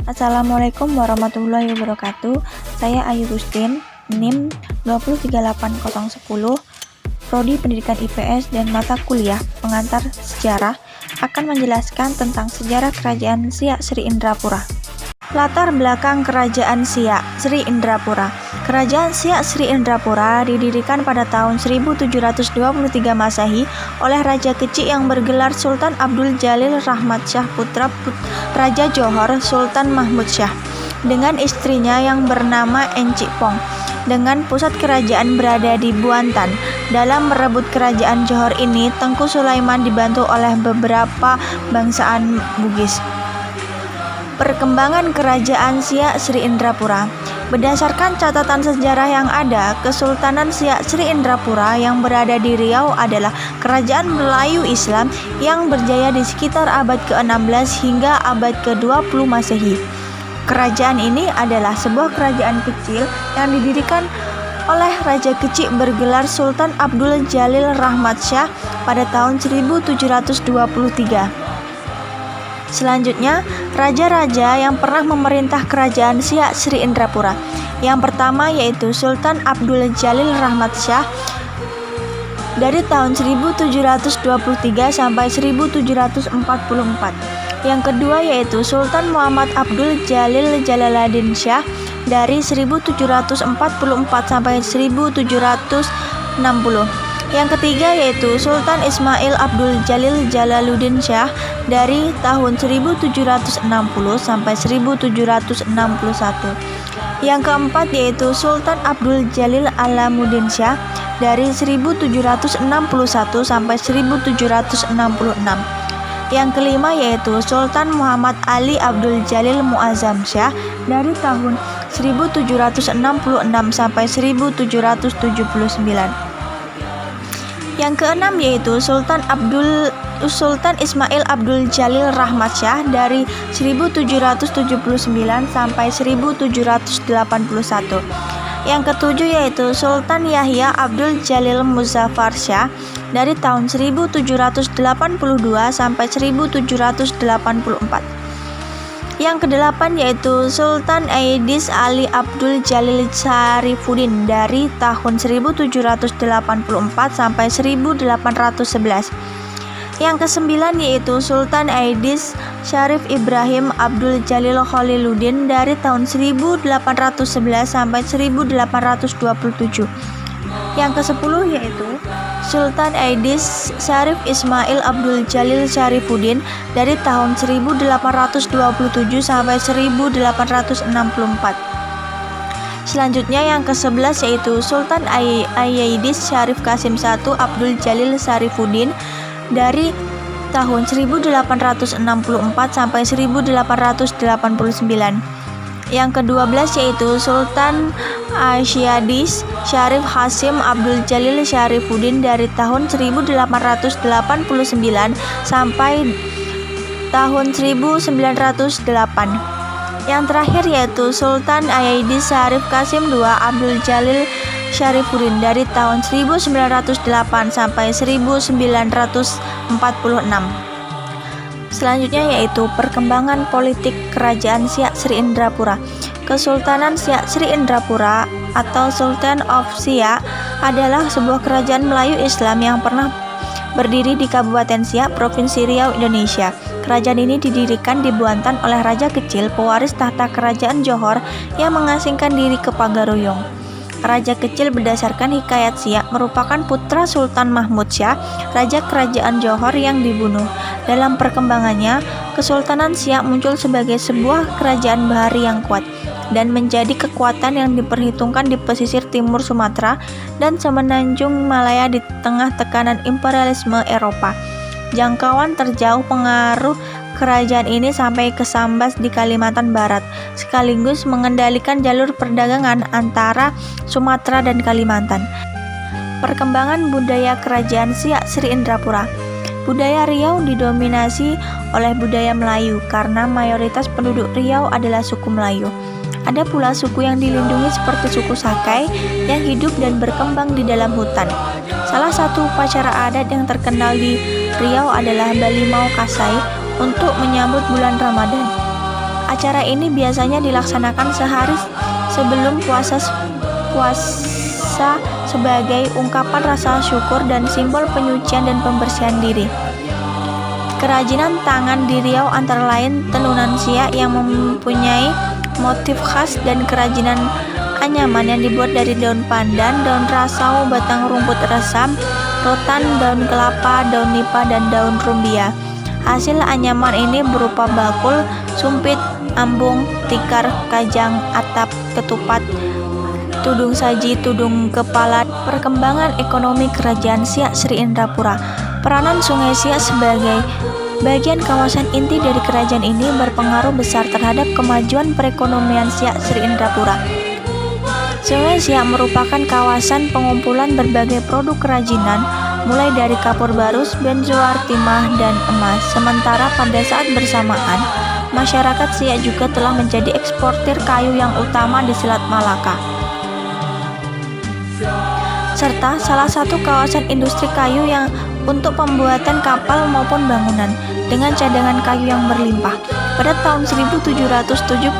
Assalamualaikum warahmatullahi wabarakatuh. Saya Ayu Gustin, NIM 2381010, Prodi Pendidikan IPS dan mata kuliah Pengantar Sejarah, akan menjelaskan tentang sejarah Kerajaan Siak Sri Indrapura. Latar belakang Kerajaan Siak Sri Indrapura. Kerajaan Siak Sri Indrapura didirikan pada tahun 1723 Masehi oleh Raja Kecik yang bergelar Sultan Abdul Jalil Rahmat Shah putra Raja Johor Sultan Mahmud Shah dengan istrinya yang bernama Encik Pong, dengan pusat kerajaan berada di Buantan. Dalam merebut kerajaan Johor ini, Tengku Sulaiman dibantu oleh beberapa bangsaan Bugis. Perkembangan Kerajaan Siak Sri Indrapura. Berdasarkan catatan sejarah yang ada, Kesultanan Siak Sri Indrapura yang berada di Riau adalah kerajaan Melayu Islam yang berjaya di sekitar abad ke-16 hingga abad ke-20 Masehi. Kerajaan ini adalah sebuah kerajaan kecil yang didirikan oleh Raja Kecik bergelar Sultan Abdul Jalil Rahmat Shah pada tahun 1723. Selanjutnya, raja-raja yang pernah memerintah Kerajaan Siak Sri Indrapura. Yang pertama yaitu Sultan Abdul Jalil Rahmat Shah dari tahun 1723 sampai 1744. Yang kedua yaitu Sultan Muhammad Abdul Jalil Jalaluddin Shah dari 1744 sampai 1760. Yang ketiga yaitu Sultan Ismail Abdul Jalil Jalaluddin Shah dari tahun 1760 sampai 1761. Yang keempat yaitu Sultan Abdul Jalil Alamuddin Shah dari 1761 sampai 1766. Yang kelima yaitu Sultan Muhammad Ali Abdul Jalil Muazzam Shah dari tahun 1766 sampai 1779. Yang keenam yaitu Sultan Ismail Abdul Jalil Rahmat Shah dari 1779 sampai 1781. Yang ketujuh yaitu Sultan Yahya Abdul Jalil Muzaffar Shah dari tahun 1782 sampai 1784. Yang kedelapan yaitu Sultan Aidis Ali Abdul Jalil Syarifuddin dari tahun 1784 sampai 1811. Yang kesembilan yaitu Sultan Aidis Syarif Ibrahim Abdul Jalil Khaliluddin dari tahun 1811 sampai 1827. Yang kesepuluh yaitu Sultan Aidis Syarif Ismail Abdul Jalil Syarifuddin dari tahun 1827 sampai 1864. Selanjutnya yang ke-11 yaitu Sultan Aidis Syarif Qasim I Abdul Jalil Syarifuddin dari tahun 1864 sampai 1889. Yang ke-12 yaitu Sultan Asyadis Syarif Hasim Abdul Jalil Syarifuddin dari tahun 1889 sampai tahun 1908. Yang terakhir yaitu Sultan Aidis Syarif Qasim II Abdul Jalil Syarifuddin dari tahun 1908 sampai 1946. Selanjutnya yaitu perkembangan politik Kerajaan Siak Sri Indrapura. Kesultanan Siak Sri Indrapura atau Sultan of Siak adalah sebuah kerajaan Melayu Islam yang pernah berdiri di Kabupaten Siak, Provinsi Riau, Indonesia. Kerajaan ini didirikan di Buantan oleh Raja Kecil, pewaris tahta Kerajaan Johor yang mengasingkan diri ke Pagaruyung. Raja Kecil berdasarkan hikayat Siak merupakan putra Sultan Mahmud Shah, Raja Kerajaan Johor yang dibunuh. Dalam perkembangannya, Kesultanan Siak muncul sebagai sebuah kerajaan bahari yang kuat dan menjadi kekuatan yang diperhitungkan di pesisir timur Sumatera dan semenanjung Malaya di tengah tekanan imperialisme Eropa. Jangkauan terjauh pengaruh kerajaan ini sampai ke Sambas di Kalimantan Barat, sekaligus mengendalikan jalur perdagangan antara Sumatera dan Kalimantan. Perkembangan budaya Kerajaan Siak Sri Indrapura. Budaya Riau didominasi oleh budaya Melayu karena mayoritas penduduk Riau adalah suku Melayu. Ada pula suku yang dilindungi seperti suku Sakai yang hidup dan berkembang di dalam hutan. Salah satu upacara adat yang terkenal di Riau adalah Balimau Kasai untuk menyambut bulan Ramadan. Acara ini biasanya dilaksanakan sehari sebelum puasa sebagai ungkapan rasa syukur dan simbol penyucian dan pembersihan diri. Kerajinan tangan di Riau antara lain tenunan siak yang mempunyai motif khas dan kerajinan anyaman yang dibuat dari daun pandan, daun rasau, batang rumput resam, rotan, daun kelapa, daun nipah, dan daun rumbia. Hasil anyaman ini berupa bakul, sumpit, ambung, tikar, kajang, atap, ketupat, tudung saji, tudung kepala. Perkembangan ekonomi Kerajaan Siak Sri Indrapura. Peranan Sungai Siak sebagai bagian kawasan inti dari kerajaan ini berpengaruh besar terhadap kemajuan perekonomian Siak Sri Indrapura. Sungai Siak merupakan kawasan pengumpulan berbagai produk kerajinan, mulai dari kapur barus, benzoar, timah, dan emas. Sementara pada saat bersamaan, masyarakat Siak juga telah menjadi eksportir kayu yang utama di Selat Malaka, serta salah satu kawasan industri kayu yang untuk pembuatan kapal maupun bangunan dengan cadangan kayu yang berlimpah. Pada tahun 1775,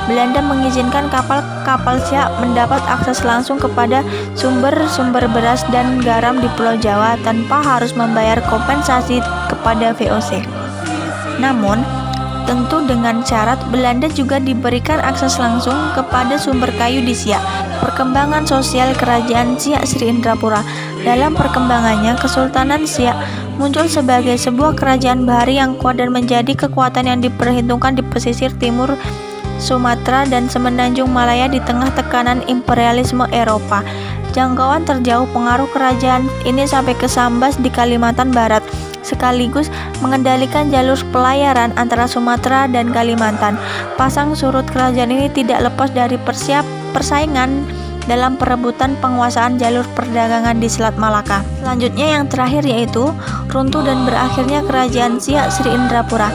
Belanda mengizinkan kapal-kapal Siak mendapat akses langsung kepada sumber-sumber beras dan garam di Pulau Jawa tanpa harus membayar kompensasi kepada VOC. Namun, tentu dengan syarat Belanda juga diberikan akses langsung kepada sumber kayu di Siak. Perkembangan sosial Kerajaan Siak Sri Indrapura. Dalam perkembangannya, Kesultanan Siak muncul sebagai sebuah kerajaan bahari yang kuat dan menjadi kekuatan yang diperhitungkan di pesisir timur Sumatera dan semenanjung Malaya di tengah tekanan imperialisme Eropa. Jangkauan terjauh pengaruh kerajaan ini sampai ke Sambas di Kalimantan Barat, sekaligus mengendalikan jalur pelayaran antara Sumatera dan Kalimantan. Pasang surut kerajaan ini tidak lepas dari persaingan dalam perebutan penguasaan jalur perdagangan di Selat Malaka. Selanjutnya yang terakhir yaitu runtuh dan berakhirnya Kerajaan Siak Sri Indrapura.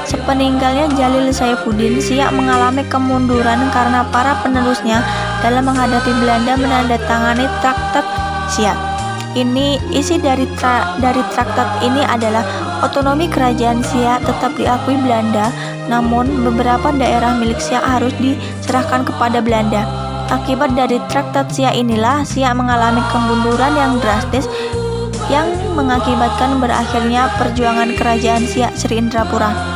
Sepeninggalnya Jalil Saifuddin, Siak mengalami kemunduran karena para penerusnya dalam menghadapi Belanda menandatangani Traktat Siak. Isi dari traktat ini adalah otonomi Kerajaan Siak tetap diakui Belanda, namun beberapa daerah milik Siak harus diserahkan kepada Belanda. Akibat dari Traktat Siak inilah Siak mengalami kemunduran yang drastis yang mengakibatkan berakhirnya perjuangan Kerajaan Siak Sri Indrapura.